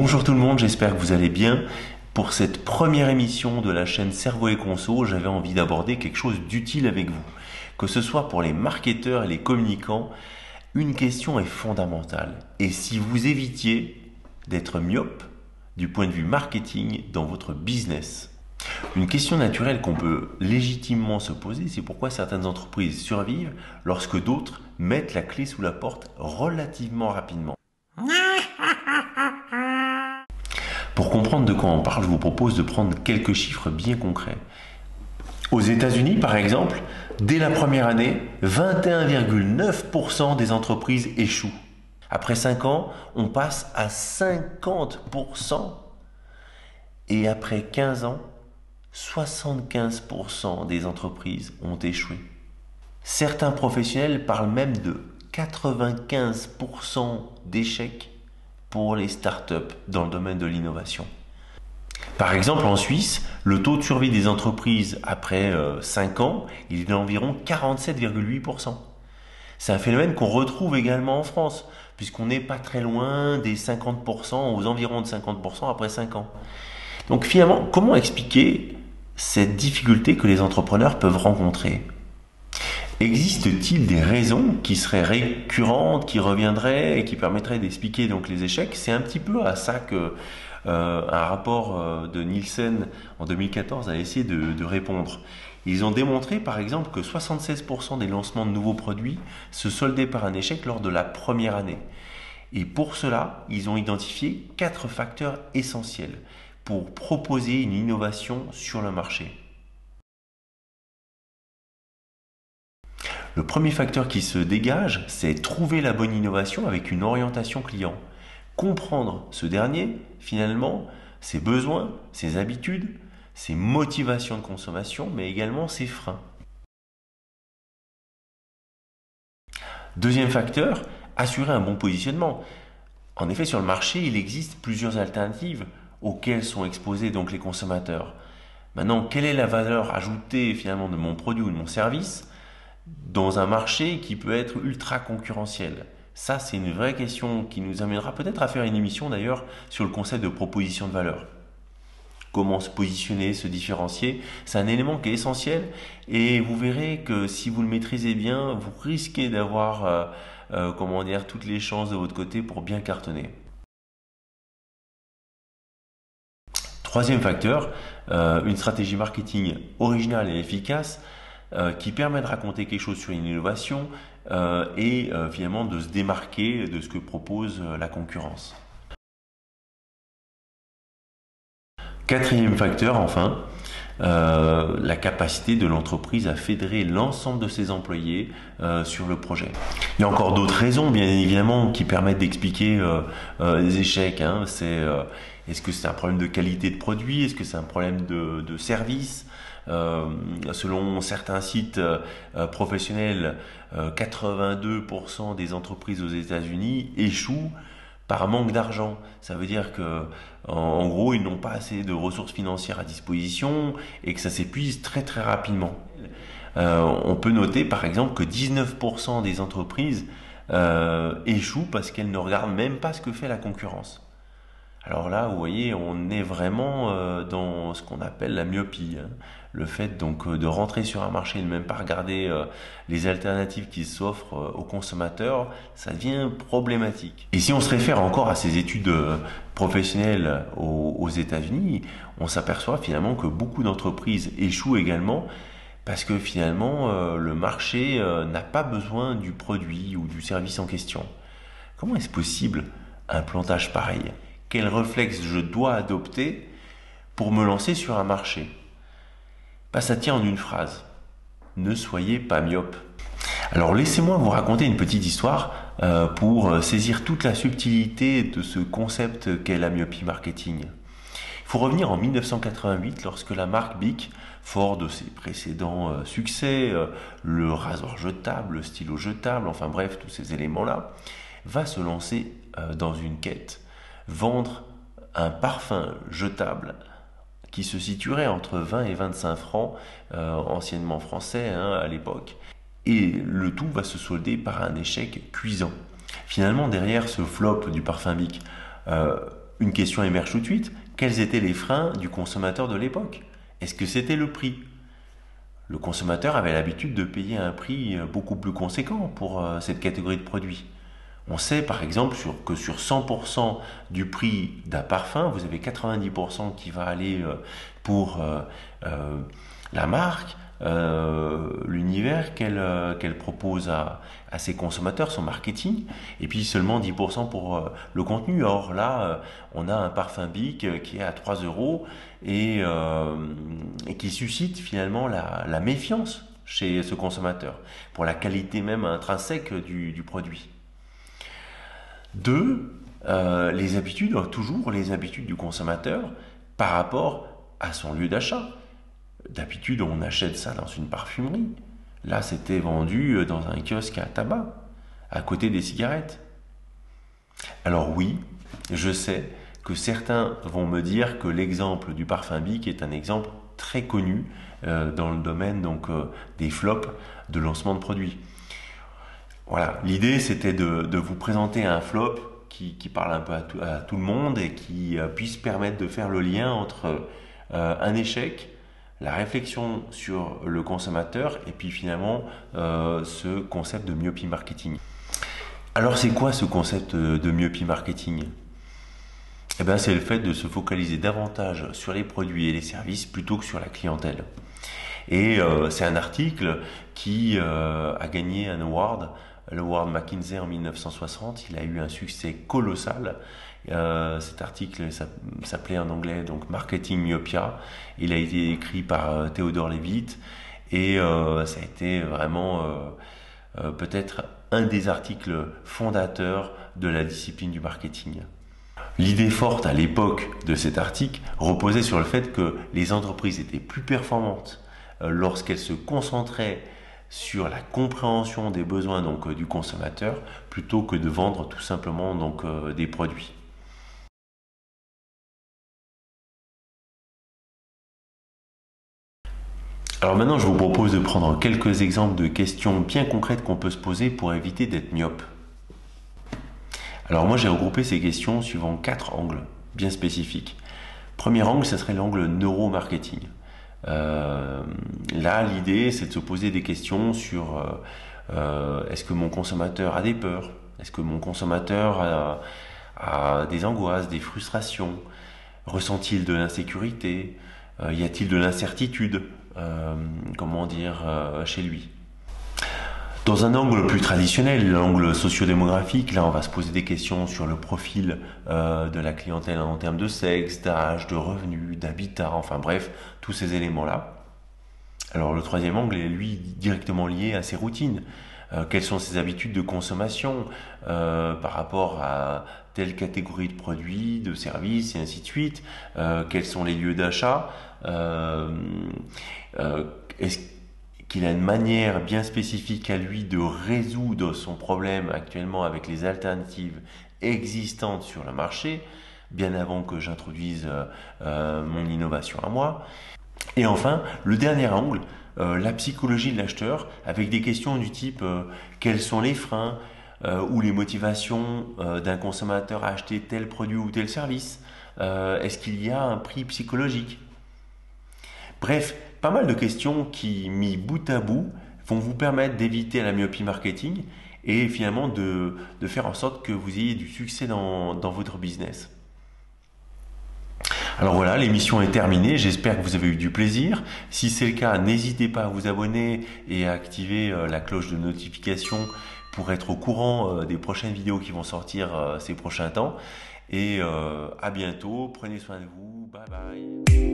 Bonjour tout le monde, j'espère que vous allez bien. Pour cette première émission de la chaîne Cerveau et Conso, j'avais envie d'aborder quelque chose d'utile avec vous. Que ce soit pour les marketeurs et les communicants, une question est fondamentale. Et si vous évitiez d'être myope du point de vue marketing dans votre business? Une question naturelle qu'on peut légitimement se poser, c'est pourquoi certaines entreprises survivent lorsque d'autres mettent la clé sous la porte relativement rapidement. Pour comprendre de quoi on parle, je vous propose de prendre quelques chiffres bien concrets. Aux États-Unis, par exemple, dès la première année, 21,9% des entreprises échouent. Après 5 ans, on passe à 50%. Et après 15 ans, 75% des entreprises ont échoué. Certains professionnels parlent même de 95% d'échecs pour les startups dans le domaine de l'innovation. Par exemple, en Suisse, le taux de survie des entreprises après 5 ans, il est d'environ 47,8%. C'est un phénomène qu'on retrouve également en France, puisqu'on n'est pas très loin des 50%, aux environs de 50% après 5 ans. Donc finalement, comment expliquer cette difficulté que les entrepreneurs peuvent rencontrer ? Existe-t-il des raisons qui seraient récurrentes, qui reviendraient et qui permettraient d'expliquer donc les échecs? C'est un petit peu à ça que un rapport de Nielsen en 2014 a essayé de répondre. Ils ont démontré par exemple que 76% des lancements de nouveaux produits se soldaient par un échec lors de la première année. Et pour cela, ils ont identifié 4 facteurs essentiels pour proposer une innovation sur le marché. Le premier facteur qui se dégage, c'est trouver la bonne innovation avec une orientation client. Comprendre ce dernier, finalement, ses besoins, ses habitudes, ses motivations de consommation, mais également ses freins. Deuxième facteur, assurer un bon positionnement. En effet, sur le marché, il existe plusieurs alternatives auxquelles sont exposés donc les consommateurs. Maintenant, quelle est la valeur ajoutée finalement de mon produit ou de mon service dans un marché qui peut être ultra concurrentiel? Ça, c'est une vraie question qui nous amènera peut-être à faire une émission d'ailleurs sur le concept de proposition de valeur. Comment se positionner, se différencier, c'est un élément qui est essentiel et vous verrez que si vous le maîtrisez bien, vous risquez d'avoir toutes les chances de votre côté pour bien cartonner. Troisième facteur, une stratégie marketing originale et efficace qui permet de raconter quelque chose sur une innovation et finalement de se démarquer de ce que propose la concurrence. Quatrième facteur, enfin, la capacité de l'entreprise à fédérer l'ensemble de ses employés sur le projet. Il y a encore d'autres raisons, bien évidemment, qui permettent d'expliquer les échecs. Est-ce que c'est un problème de qualité de produit? Est-ce que c'est un problème de service? Selon certains sites professionnels, 82% des entreprises aux États-Unis échouent par manque d'argent. Ça veut dire que, en gros, ils n'ont pas assez de ressources financières à disposition et que ça s'épuise très très rapidement. On peut noter par exemple que 19% des entreprises échouent parce qu'elles ne regardent même pas ce que fait la concurrence. Alors là, vous voyez, on est vraiment dans ce qu'on appelle la myopie. Le fait donc de rentrer sur un marché et de même pas regarder les alternatives qui s'offrent aux consommateurs, ça devient problématique. Et si on se réfère encore à ces études professionnelles aux États-Unis, on s'aperçoit finalement que beaucoup d'entreprises échouent également parce que finalement le marché n'a pas besoin du produit ou du service en question. Comment est-ce possible un plantage pareil? Quel réflexe je dois adopter pour me lancer sur un marché? Ça tient en une phrase. Ne soyez pas myope. Alors laissez-moi vous raconter une petite histoire pour saisir toute la subtilité de ce concept qu'est la myopie marketing. Il faut revenir en 1988 lorsque la marque Bic, fort de ses précédents succès, le rasoir jetable, le stylo jetable, enfin bref, tous ces éléments-là, va se lancer dans une quête. Vendre un parfum jetable qui se situerait entre 20 et 25 francs, anciennement français à l'époque. Et le tout va se solder par un échec cuisant. Finalement, derrière ce flop du parfum Bic, une question émerge tout de suite. Quels étaient les freins du consommateur de l'époque? Est-ce que c'était le prix? Le consommateur avait l'habitude de payer un prix beaucoup plus conséquent pour cette catégorie de produits. On sait par exemple que sur 100% du prix d'un parfum, vous avez 90% qui va aller pour la marque, l'univers qu'elle propose à ses consommateurs, son marketing, et puis seulement 10% pour le contenu. Or là, on a un parfum Bic qui est à 3 euros et qui suscite finalement la méfiance chez ce consommateur pour la qualité même intrinsèque du produit. Deux, toujours les habitudes du consommateur par rapport à son lieu d'achat. D'habitude, on achète ça dans une parfumerie. Là, c'était vendu dans un kiosque à tabac, à côté des cigarettes. Alors oui, je sais que certains vont me dire que l'exemple du parfum Bic est un exemple très connu dans le domaine des flops de lancement de produits. Voilà, l'idée c'était de vous présenter un flop qui parle un peu à tout le monde et qui puisse permettre de faire le lien entre un échec, la réflexion sur le consommateur et puis finalement ce concept de myopie marketing. Alors c'est quoi ce concept de myopie marketing? Eh bien, c'est le fait de se focaliser davantage sur les produits et les services plutôt que sur la clientèle. Et c'est un article qui a gagné un award, l'Award McKinsey en 1960. Il a eu un succès colossal. Cet article s'appelait en anglais donc Marketing Myopia. Il a été écrit par Theodore Levitt et ça a été vraiment peut-être un des articles fondateurs de la discipline du marketing. L'idée forte à l'époque de cet article reposait sur le fait que les entreprises étaient plus performantes lorsqu'elles se concentraient sur la compréhension des besoins du consommateur plutôt que de vendre tout simplement des produits. Alors maintenant, je vous propose de prendre quelques exemples de questions bien concrètes qu'on peut se poser pour éviter d'être myope. Alors moi, j'ai regroupé ces questions suivant 4 angles bien spécifiques. Premier angle, ce serait l'angle neuromarketing. Là, l'idée, c'est de se poser des questions sur est-ce que mon consommateur a des peurs? Est-ce que mon consommateur a des angoisses, des frustrations? Ressent-il de l'insécurité? Y a-t-il de l'incertitude chez lui? Dans un angle plus traditionnel, l'angle sociodémographique, là on va se poser des questions sur le profil de la clientèle en termes de sexe, d'âge, de revenus, d'habitat, enfin bref, tous ces éléments-là. Alors le troisième angle est lui directement lié à ses routines. Quelles sont ses habitudes de consommation par rapport à telle catégorie de produits, de services et ainsi de suite. Quels sont les lieux d'achat? Est-ce qu'il a une manière bien spécifique à lui de résoudre son problème actuellement avec les alternatives existantes sur le marché, bien avant que j'introduise mon innovation à moi. Et enfin, le dernier angle, la psychologie de l'acheteur, avec des questions du type quels sont les freins ou les motivations d'un consommateur à acheter tel produit ou tel service? Est-ce qu'il y a un prix psychologique? Bref, pas mal de questions qui, mis bout à bout, vont vous permettre d'éviter la myopie marketing et finalement de faire en sorte que vous ayez du succès dans votre business. Alors voilà, l'émission est terminée, j'espère que vous avez eu du plaisir. Si c'est le cas, n'hésitez pas à vous abonner et à activer la cloche de notification pour être au courant des prochaines vidéos qui vont sortir ces prochains temps. Et à bientôt, prenez soin de vous, bye bye.